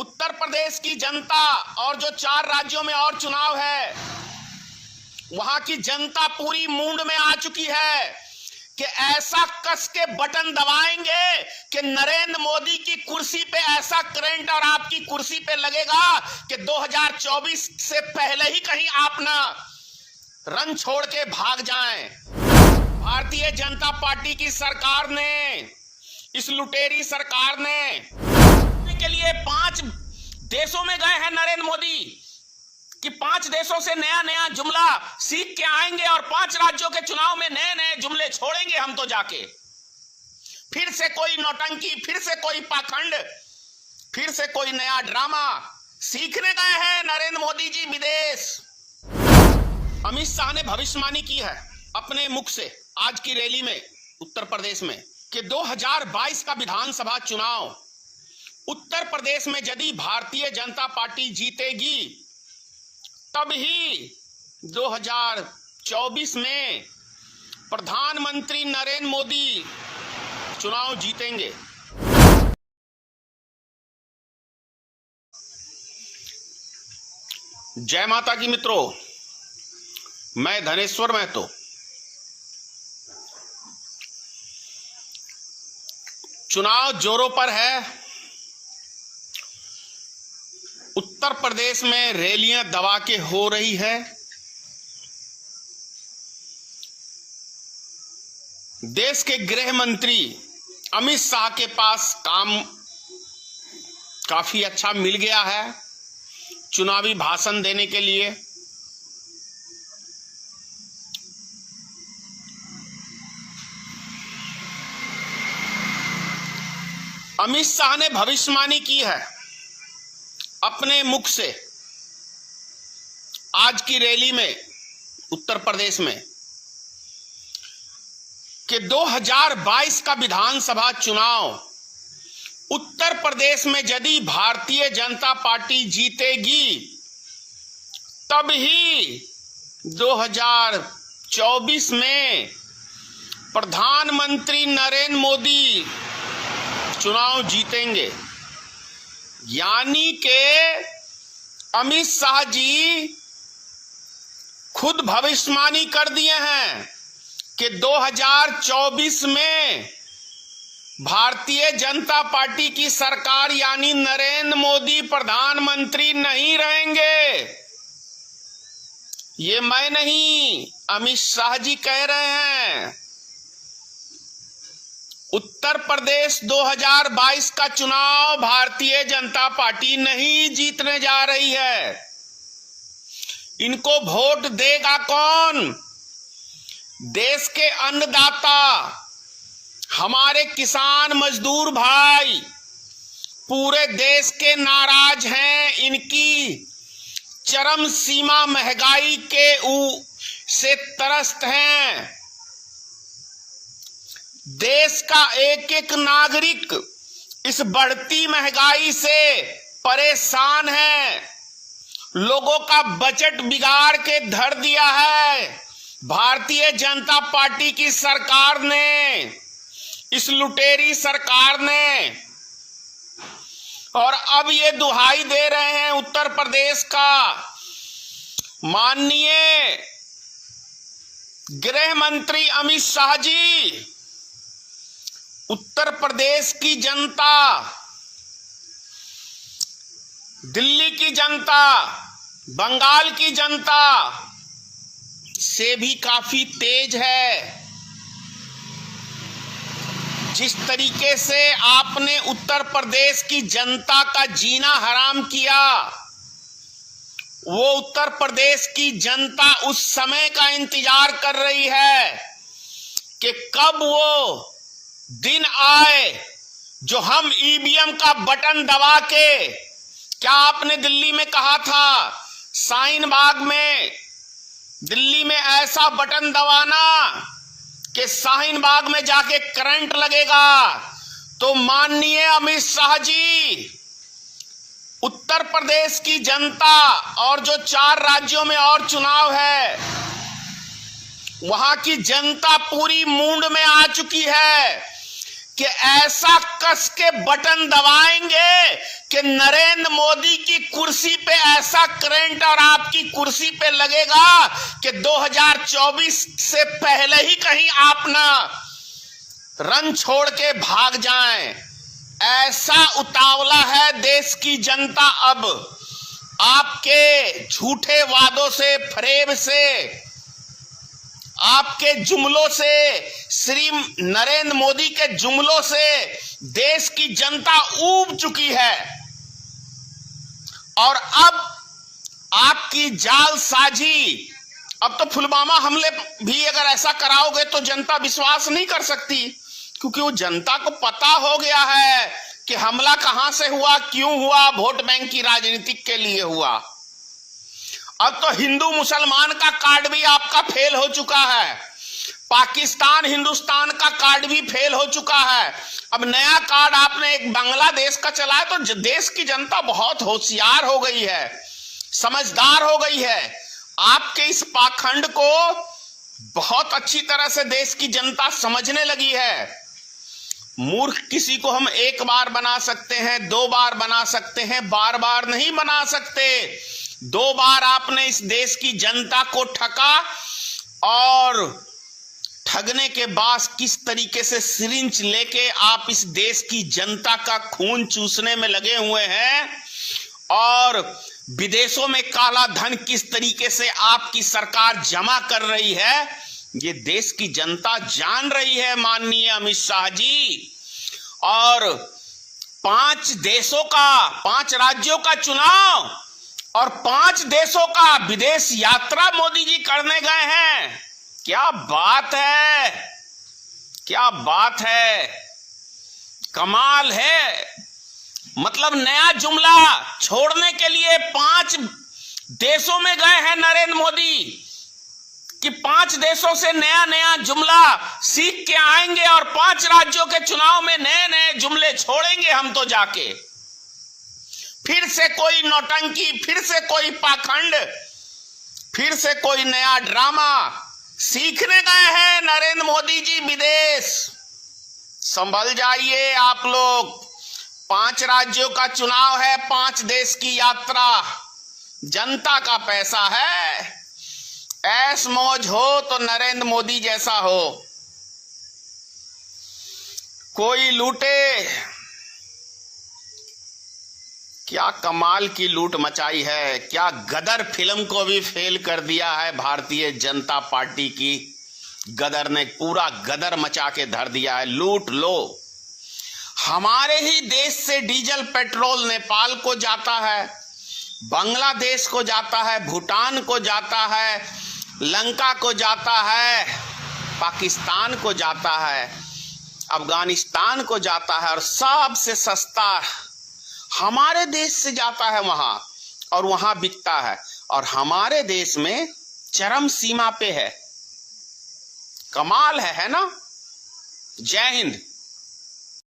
उत्तर प्रदेश की जनता और जो 4 राज्यों में और चुनाव है, वहां की जनता पूरी मूंड में आ चुकी है कि ऐसा कस के बटन दबाएंगे कि नरेंद्र मोदी की कुर्सी पे ऐसा करंट और आपकी कुर्सी पे लगेगा कि 2024 से पहले ही कहीं आप ना रन छोड़ के भाग जाएं। भारतीय जनता पार्टी की सरकार ने, इस लुटेरी सरकार ने के लिए 5 देशों में गए हैं नरेंद्र मोदी कि 5 देशों से नया नया जुमला सीख के आएंगे और 5 राज्यों के चुनाव में नए नए जुमले छोड़ेंगे हम तो जाके। फिर से कोई नौटंकी, फिर से कोई पाखंड, फिर से कोई नया ड्रामा सीखने गए हैं नरेंद्र मोदी जी विदेश। अमित शाह ने भविष्यवाणी की है अपने मुख से आज की रैली में उत्तर प्रदेश में कि 2022 का विधानसभा चुनाव उत्तर प्रदेश में यदि भारतीय जनता पार्टी जीतेगी तब ही 2024 में प्रधानमंत्री नरेंद्र मोदी चुनाव जीतेंगे। जय माता की मित्रों, मैं धनेश्वर महतो। चुनाव जोरों पर है। उत्तर प्रदेश में रैलियां दबा के हो रही है। देश के गृह मंत्री अमित शाह के पास काम काफी अच्छा मिल गया है चुनावी भाषण देने के लिए। अमित शाह ने भविष्यवाणी की है अपने मुख से आज की रैली में उत्तर प्रदेश में कि 2022 का विधानसभा चुनाव उत्तर प्रदेश में यदि भारतीय जनता पार्टी जीतेगी तब ही 2024 में प्रधानमंत्री नरेंद्र मोदी चुनाव जीतेंगे। यानी के अमित शाह जी खुद भविष्यवाणी कर दिए हैं कि 2024 में भारतीय जनता पार्टी की सरकार यानी नरेंद्र मोदी प्रधानमंत्री नहीं रहेंगे। ये मैं नहीं, अमित शाह जी कह रहे हैं। उत्तर प्रदेश 2022 का चुनाव भारतीय जनता पार्टी नहीं जीतने जा रही है। इनको वोट देगा कौन? देश के अन्नदाता, हमारे किसान मजदूर भाई पूरे देश के नाराज हैं। इनकी चरम सीमा महंगाई के से त्रस्त हैं। देश का एक एक नागरिक इस बढ़ती महंगाई से परेशान है। लोगों का बजट बिगाड़ के धर दिया है भारतीय जनता पार्टी की सरकार ने, इस लुटेरी सरकार ने। और अब ये दुहाई दे रहे हैं उत्तर प्रदेश का माननीय गृह मंत्री अमित शाह जी। उत्तर प्रदेश की जनता, दिल्ली की जनता, बंगाल की जनता से भी काफी तेज है। जिस तरीके से आपने उत्तर प्रदेश की जनता का जीना हराम किया, वो उत्तर प्रदेश की जनता उस समय का इंतजार कर रही है कि कब वो दिन आए जो हम ईवीएम का बटन दबा के, क्या आपने दिल्ली में कहा था शाहीन बाग में, दिल्ली में ऐसा बटन दबाना कि शाहीन बाग में जाके करंट लगेगा। तो माननीय अमित शाह जी, उत्तर प्रदेश की जनता और जो 4 राज्यों में और चुनाव है, वहां की जनता पूरी मूंड में आ चुकी है कि ऐसा कस के बटन दबाएंगे कि नरेंद्र मोदी की कुर्सी पे ऐसा करंट और आपकी कुर्सी पे लगेगा कि 2024 से पहले ही कहीं आप ना रन छोड़ के भाग जाएं। ऐसा उतावला है देश की जनता अब आपके झूठे वादों से, फरेब से, आपके जुमलों से, श्री नरेंद्र मोदी के जुमलों से देश की जनता ऊब चुकी है। और अब आपकी जालसाजी, अब तो पुलवामा हमले भी अगर ऐसा कराओगे तो जनता विश्वास नहीं कर सकती, क्योंकि वो जनता को पता हो गया है कि हमला कहां से हुआ, क्यों हुआ, वोट बैंक की राजनीति के लिए हुआ। अब तो हिंदू मुसलमान का कार्ड भी आपका फेल हो चुका है, पाकिस्तान हिंदुस्तान का कार्ड भी फेल हो चुका है। अब नया कार्ड आपने एक बांग्लादेश का चलाया, तो देश की जनता बहुत होशियार हो गई है, समझदार हो गई है। आपके इस पाखंड को बहुत अच्छी तरह से देश की जनता समझने लगी है। मूर्ख किसी को हम एक बार बना सकते हैं, 2 बार बना सकते हैं, बार बार नहीं बना सकते। 2 बार आपने इस देश की जनता को ठगा और ठगने के बाद किस तरीके से सिरिंज लेके आप इस देश की जनता का खून चूसने में लगे हुए हैं, और विदेशों में काला धन किस तरीके से आपकी सरकार जमा कर रही है, ये देश की जनता जान रही है माननीय अमित शाह जी। और 5 देशों का, 5 राज्यों का चुनाव और 5 देशों का विदेश यात्रा मोदी जी करने गए हैं। क्या बात है, क्या बात है, कमाल है। मतलब नया जुमला छोड़ने के लिए 5 देशों में गए हैं नरेंद्र मोदी, कि 5 देशों से नया नया जुमला सीख के आएंगे और 5 राज्यों के चुनाव में नए नए जुमले छोड़ेंगे हम तो जाके। फिर से कोई नौटंकी, फिर से कोई पाखंड, फिर से कोई नया ड्रामा सीखने गए हैं नरेंद्र मोदी जी विदेश। संभल जाइए आप लोग, 5 राज्यों का चुनाव है, 5 देश की यात्रा, जनता का पैसा है। ऐश मौज हो तो नरेंद्र मोदी जैसा हो, कोई लूटे। क्या कमाल की लूट मचाई है, क्या गदर फिल्म को भी फेल कर दिया है भारतीय जनता पार्टी की। गदर ने पूरा गदर मचा के धर दिया है। लूट लो, हमारे ही देश से डीजल पेट्रोल नेपाल को जाता है, बांग्लादेश को जाता है, भूटान को जाता है, लंका को जाता है, पाकिस्तान को जाता है, अफगानिस्तान को जाता है, और सबसे सस्ता हमारे देश से जाता है वहां, और वहां बिकता है, और हमारे देश में चरम सीमा पे है। कमाल है ना। जय हिंद।